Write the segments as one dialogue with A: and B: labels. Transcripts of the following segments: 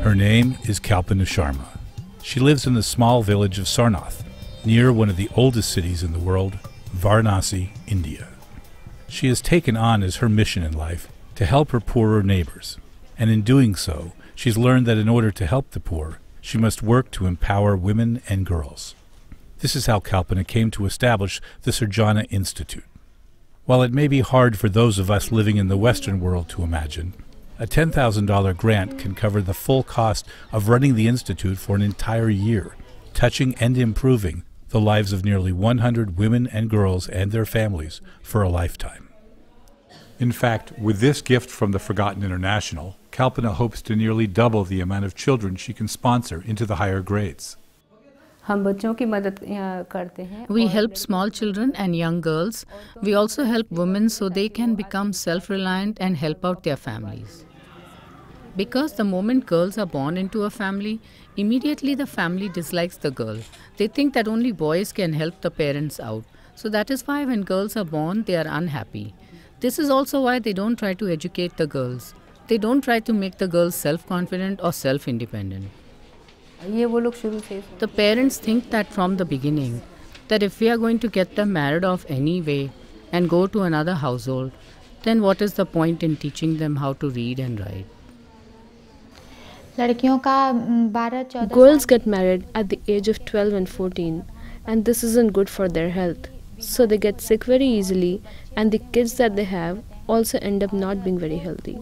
A: Her name is Kalpana Sharma. She lives in the small village of Sarnath, near one of the oldest cities in the world, Varanasi, India. She has taken on as her mission in life to help her poorer neighbors, and in doing so, she's learned that in order to help the poor, she must work to empower women and girls. This is how Kalpana came to establish the Sirjana Institute. While it may be hard for those of us living in the Western world to imagine, a $10,000 grant can cover the full cost of running the Institute for an entire year, touching and improving the lives of nearly 100 women and girls and their families for a lifetime. In fact, with this gift from the Forgotten International, Kalpana hopes to nearly double the amount of children she can sponsor into the higher grades.
B: We help small children and young girls. We also help women so they can become self-reliant and help out their families. Because the moment girls are born into a family, immediately the family dislikes the girl. They think that only boys can help the parents out. So that is why when girls are born, they are unhappy. This is also why they don't try to educate the girls. They don't try to make the girls self-confident or self-independent. The parents think that from the beginning, that if we are going to get them married off anyway and go to another household, then what is the point in teaching them how to read and write?
C: Girls get married at the age of 12 and 14, and this isn't good for their health. So they get sick very easily, and the kids that they have also end up not being very healthy.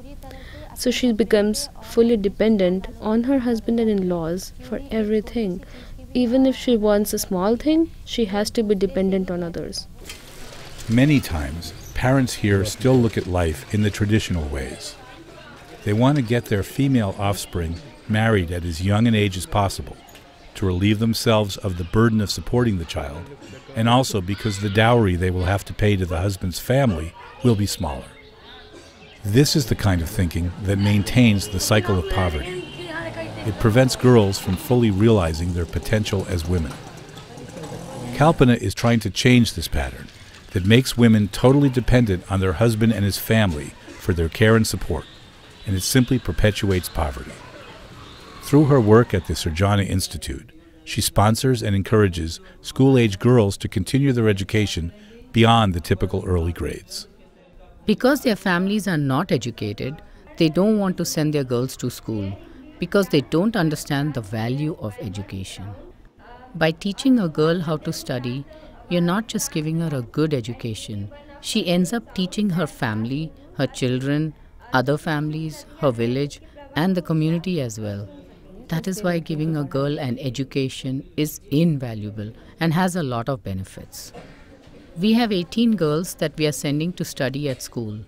C: So she becomes fully dependent on her husband and in-laws for everything. Even if she wants a small thing, she has to be dependent on others.
A: Many times, parents here still look at life in the traditional ways. They want to get their female offspring married at as young an age as possible, to relieve themselves of the burden of supporting the child, and also because the dowry they will have to pay to the husband's family will be smaller. This is the kind of thinking that maintains the cycle of poverty. It prevents girls from fully realizing their potential as women. Kalpana is trying to change this pattern that makes women totally dependent on their husband and his family for their care and support, and it simply perpetuates poverty. Through her work at the Sirjana Institute, she sponsors and encourages school-age girls to continue their education beyond the typical early grades.
B: Because their families are not educated, they don't want to send their girls to school because they don't understand the value of education. By teaching a girl how to study, you're not just giving her a good education. She ends up teaching her family, her children, other families, her village, and the community as well. That is why giving a girl an education is invaluable and has a lot of benefits. We have 18 girls that we are sending to study at school.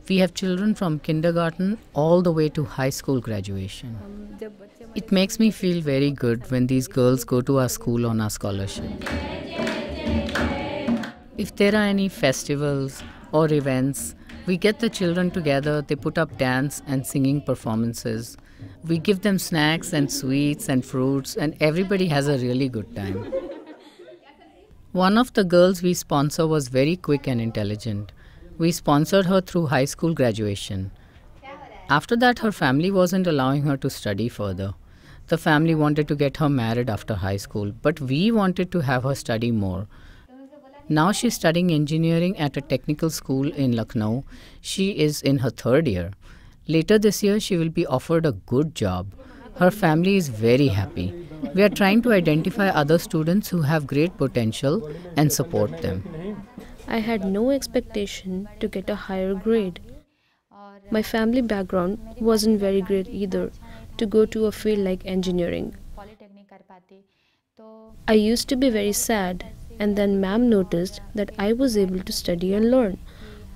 B: We have children from kindergarten all the way to high school graduation. It makes me feel very good when these girls go to our school on our scholarship. If there are any festivals or events, we get the children together, they put up dance and singing performances. We give them snacks and sweets and fruits, and everybody has a really good time. One of the girls we sponsor was very quick and intelligent. We sponsored her through high school graduation. After that, her family wasn't allowing her to study further. The family wanted to get her married after high school, but we wanted to have her study more. Now she's studying engineering at a technical school in Lucknow. She is in her 3rd year. Later this year, she will be offered a good job. Her family is very happy. We are trying to identify other students who have great potential and support them.
C: I had no expectation to get a higher grade. My family background wasn't very great either to go to a field like engineering. I used to be very sad, and then ma'am noticed that I was able to study and learn.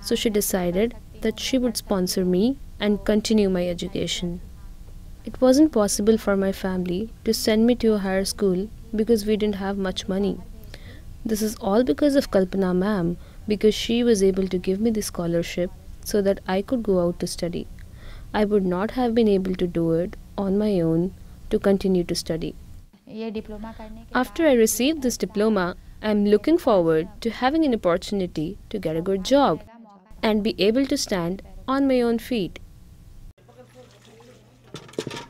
C: So she decided that she would sponsor me and continue my education. It wasn't possible for my family to send me to a higher school because we didn't have much money. This is all because of Kalpana ma'am, because she was able to give me the scholarship so that I could go out to study. I would not have been able to do it on my own to continue to study. After I received this diploma, I am looking forward to having an opportunity to get a good job and be able to stand on my own feet.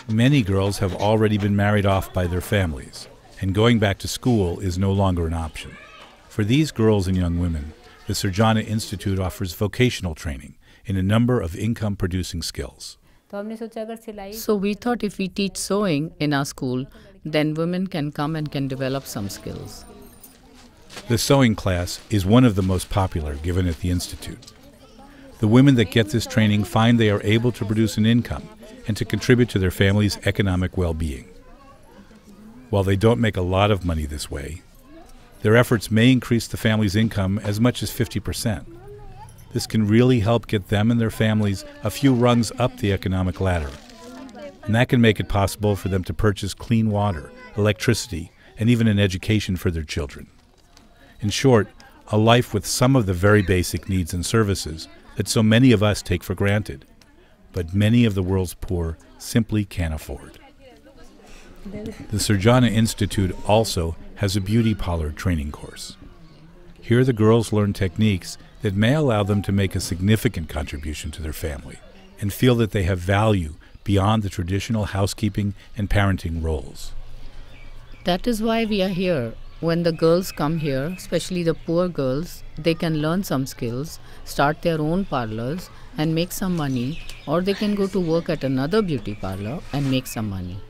A: Many girls have already been married off by their families, and going back to school is no longer an option. For these girls and young women, the Sirjana Institute offers vocational training in a number of income-producing skills.
B: So we thought if we teach sewing in our school, then women can come and can develop some skills.
A: The sewing class is one of the most popular given at the Institute. The women that get this training find they are able to produce an income and to contribute to their family's economic well-being. While they don't make a lot of money this way, their efforts may increase the family's income as much as 50%. This can really help get them and their families a few rungs up the economic ladder. And that can make it possible for them to purchase clean water, electricity, and even an education for their children. In short, a life with some of the very basic needs and services that so many of us take for granted, but many of the world's poor simply can't afford. The Sirjana Institute also has a beauty parlor training course. Here the girls learn techniques that may allow them to make a significant contribution to their family and feel that they have value beyond the traditional housekeeping and parenting roles.
B: That is why we are here. When the girls come here, especially the poor girls, they can learn some skills, start their own parlors and make some money, or they can go to work at another beauty parlor and make some money.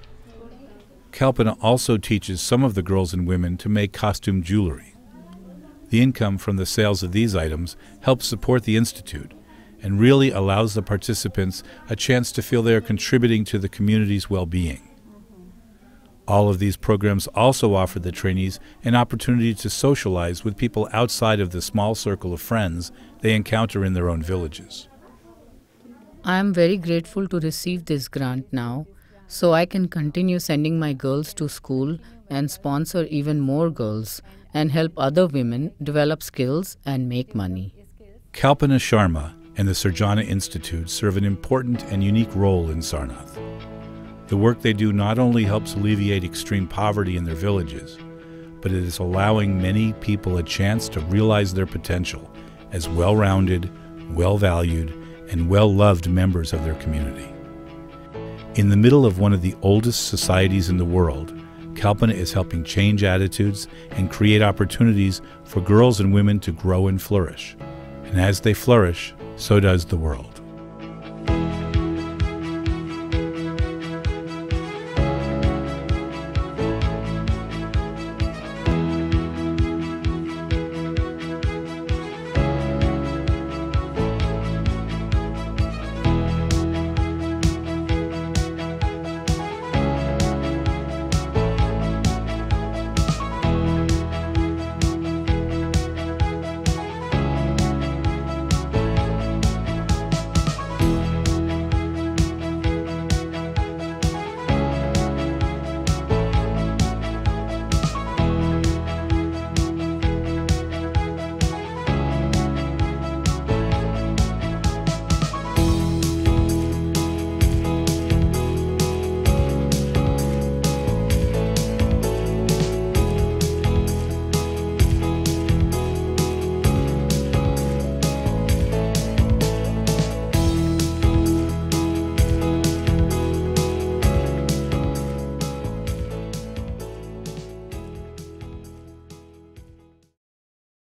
A: Kalpana also teaches some of the girls and women to make costume jewelry. The income from the sales of these items helps support the Institute and really allows the participants a chance to feel they are contributing to the community's well-being. All of these programs also offer the trainees an opportunity to socialize with people outside of the small circle of friends they encounter in their own villages.
B: I am very grateful to receive this grant now, so I can continue sending my girls to school and sponsor even more girls and help other women develop skills and make money.
A: Kalpana Sharma and the Sirjana Institute serve an important and unique role in Sarnath. The work they do not only helps alleviate extreme poverty in their villages, but it is allowing many people a chance to realize their potential as well-rounded, well-valued, and well-loved members of their community. In the middle of one of the oldest societies in the world, Kalpana is helping change attitudes and create opportunities for girls and women to grow and flourish. And as they flourish, so does the world.